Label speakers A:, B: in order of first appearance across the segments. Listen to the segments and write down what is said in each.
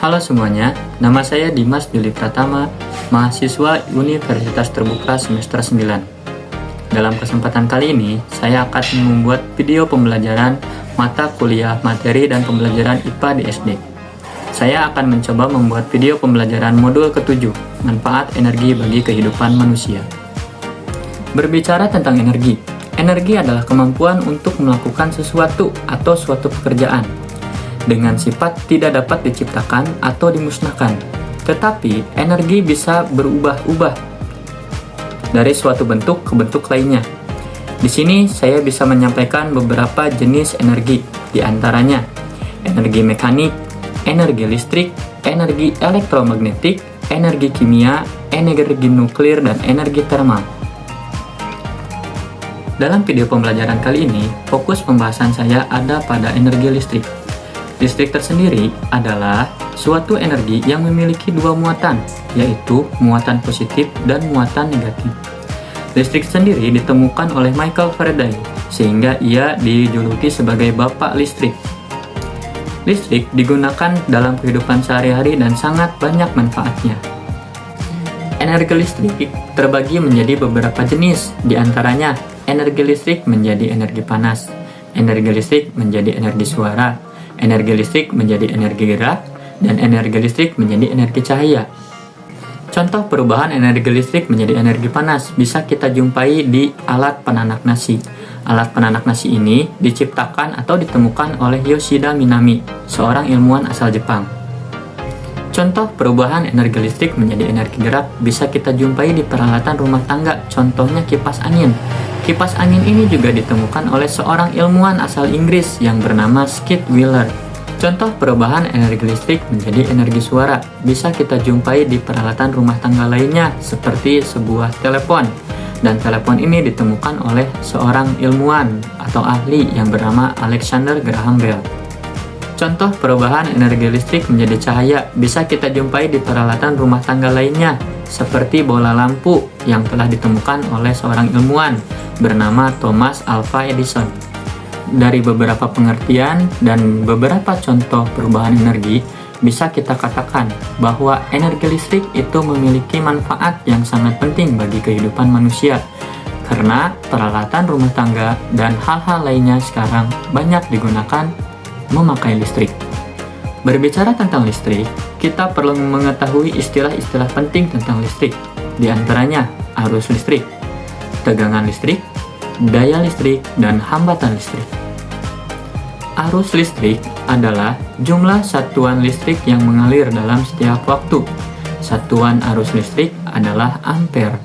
A: Halo semuanya, nama saya Dimas Billy Pratama, mahasiswa Universitas Terbuka semester 9. Dalam kesempatan kali ini, saya akan membuat video pembelajaran mata kuliah materi dan pembelajaran IPA di SD. Saya akan mencoba membuat video pembelajaran modul ke-7, manfaat energi bagi kehidupan manusia. Berbicara tentang energi, energi adalah kemampuan untuk melakukan sesuatu atau suatu pekerjaan dengan sifat tidak dapat diciptakan atau dimusnahkan. Tetapi, energi bisa berubah-ubah dari suatu bentuk ke bentuk lainnya. Di sini saya bisa menyampaikan beberapa jenis energi, di antaranya energi mekanik, energi listrik, energi elektromagnetik, energi kimia, energi nuklir, dan energi termal. Dalam video pembelajaran kali ini, fokus pembahasan saya ada pada energi listrik. Listrik tersendiri adalah suatu energi yang memiliki dua muatan, yaitu muatan positif dan muatan negatif. Listrik sendiri ditemukan oleh Michael Faraday, sehingga ia dijuluki sebagai bapak listrik. Listrik digunakan dalam kehidupan sehari-hari dan sangat banyak manfaatnya. Energi listrik terbagi menjadi beberapa jenis, di antaranya energi listrik menjadi energi panas, energi listrik menjadi energi suara, energi listrik menjadi energi gerak, dan energi listrik menjadi energi cahaya. Contoh perubahan energi listrik menjadi energi panas bisa kita jumpai di alat penanak nasi. Alat penanak nasi ini diciptakan atau ditemukan oleh Yoshida Minami, seorang ilmuwan asal Jepang. Contoh perubahan energi listrik menjadi energi gerak bisa kita jumpai di peralatan rumah tangga, contohnya kipas angin. Kipas angin ini juga ditemukan oleh seorang ilmuwan asal Inggris yang bernama Skid Wheeler. Contoh perubahan energi listrik menjadi energi suara bisa kita jumpai di peralatan rumah tangga lainnya seperti sebuah telepon. Dan telepon ini ditemukan oleh seorang ilmuwan atau ahli yang bernama Alexander Graham Bell. Contoh perubahan energi listrik menjadi cahaya bisa kita jumpai di peralatan rumah tangga lainnya seperti bola lampu yang telah ditemukan oleh seorang ilmuwan bernama Thomas Alva Edison. Dari beberapa pengertian dan beberapa contoh perubahan energi, bisa kita katakan bahwa energi listrik itu memiliki manfaat yang sangat penting bagi kehidupan manusia, karena peralatan rumah tangga dan hal-hal lainnya sekarang banyak digunakan memakai listrik. Berbicara tentang listrik, kita perlu mengetahui istilah-istilah penting tentang listrik, di antaranya arus listrik, tegangan listrik, daya listrik, dan hambatan listrik. Arus listrik adalah jumlah satuan listrik yang mengalir dalam setiap waktu. Satuan arus listrik adalah ampere.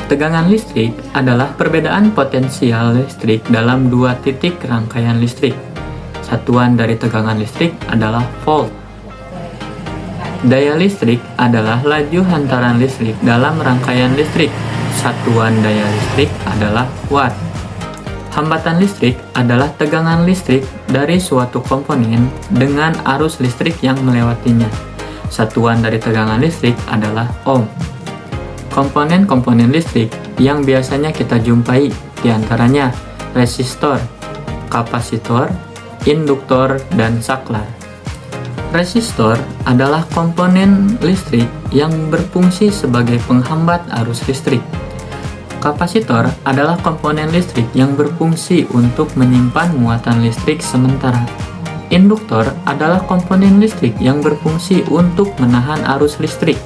A: Tegangan listrik adalah perbedaan potensial listrik dalam dua titik rangkaian listrik. Satuan dari tegangan listrik adalah volt. Daya listrik adalah laju hantaran listrik dalam rangkaian listrik. Satuan daya listrik adalah watt. Hambatan listrik adalah tegangan listrik dari suatu komponen dengan arus listrik yang melewatinya. Satuan dari tegangan listrik adalah ohm. Komponen-komponen listrik yang biasanya kita jumpai diantaranya resistor, kapasitor, induktor, dan saklar. Resistor adalah komponen listrik yang berfungsi sebagai penghambat arus listrik. Kapasitor adalah komponen listrik yang berfungsi untuk menyimpan muatan listrik sementara. Induktor adalah komponen listrik yang berfungsi untuk menahan arus listrik.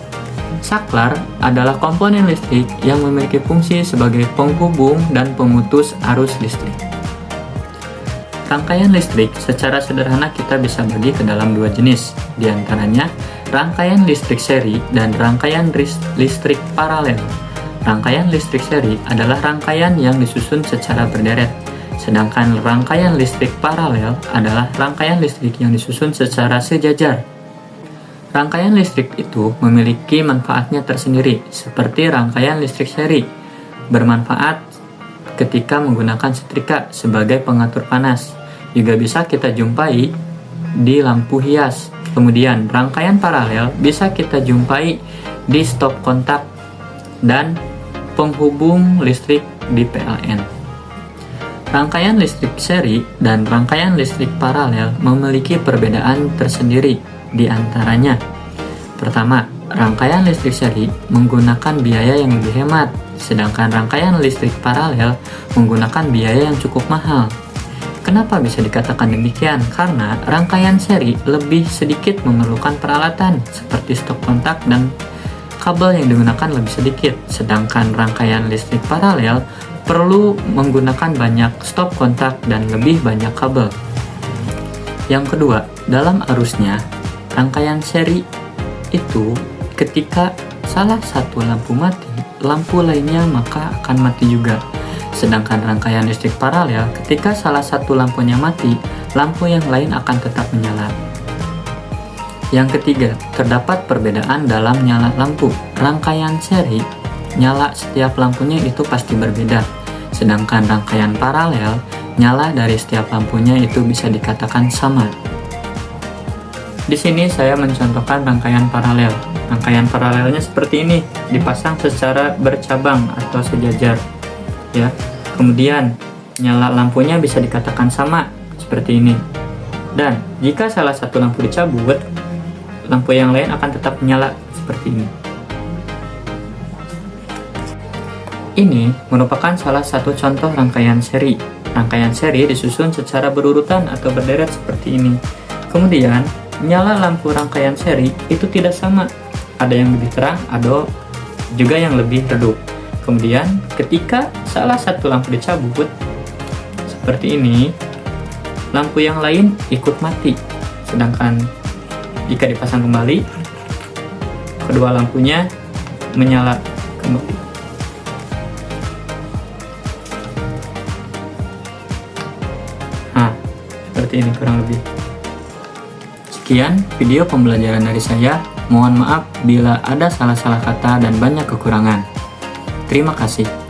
A: Saklar adalah komponen listrik yang memiliki fungsi sebagai penghubung dan pemutus arus listrik. Rangkaian listrik secara sederhana kita bisa bagi ke dalam dua jenis, di antaranya rangkaian listrik seri dan rangkaian listrik paralel. Rangkaian listrik seri adalah rangkaian yang disusun secara berderet, sedangkan rangkaian listrik paralel adalah rangkaian listrik yang disusun secara sejajar. Rangkaian listrik itu memiliki manfaatnya tersendiri, seperti rangkaian listrik seri, bermanfaat ketika menggunakan setrika sebagai pengatur panas. Juga bisa kita jumpai di lampu hias. Kemudian, rangkaian paralel bisa kita jumpai di stop kontak dan penghubung listrik di PLN. Rangkaian listrik seri dan rangkaian listrik paralel memiliki perbedaan tersendiri. di antaranya. Pertama, rangkaian listrik seri menggunakan biaya yang lebih hemat, sedangkan rangkaian listrik paralel menggunakan biaya yang cukup mahal. Kenapa bisa dikatakan demikian? Karena rangkaian seri lebih sedikit memerlukan peralatan seperti stop kontak dan kabel yang digunakan lebih sedikit, sedangkan rangkaian listrik paralel perlu menggunakan banyak stop kontak dan lebih banyak kabel. Yang kedua, dalam arusnya, rangkaian seri itu ketika salah satu lampu mati, lampu lainnya maka akan mati juga. Sedangkan rangkaian listrik paralel, ketika salah satu lampunya mati, lampu yang lain akan tetap menyala. Yang ketiga, terdapat perbedaan dalam nyala lampu. Rangkaian seri, nyala setiap lampunya itu pasti berbeda. Sedangkan rangkaian paralel, nyala dari setiap lampunya itu bisa dikatakan sama. Di sini saya mencontohkan rangkaian paralel. Rangkaian paralelnya seperti ini, dipasang secara bercabang atau sejajar. Ya. Kemudian, nyala lampunya bisa dikatakan sama, seperti ini. Dan, jika salah satu lampu dicabut, lampu yang lain akan tetap menyala seperti ini. Ini merupakan salah satu contoh rangkaian seri. Rangkaian seri disusun secara berurutan atau berderet seperti ini. Kemudian, nyala lampu rangkaian seri itu tidak sama. Ada yang lebih terang, ada juga yang lebih redup. Kemudian, ketika salah satu lampu dicabut, seperti ini, lampu yang lain ikut mati. Sedangkan jika dipasang kembali, kedua lampunya menyala kembali. Nah, seperti ini kurang lebih. Sekian video pembelajaran dari saya. Mohon maaf bila ada salah-salah kata dan banyak kekurangan. Terima kasih.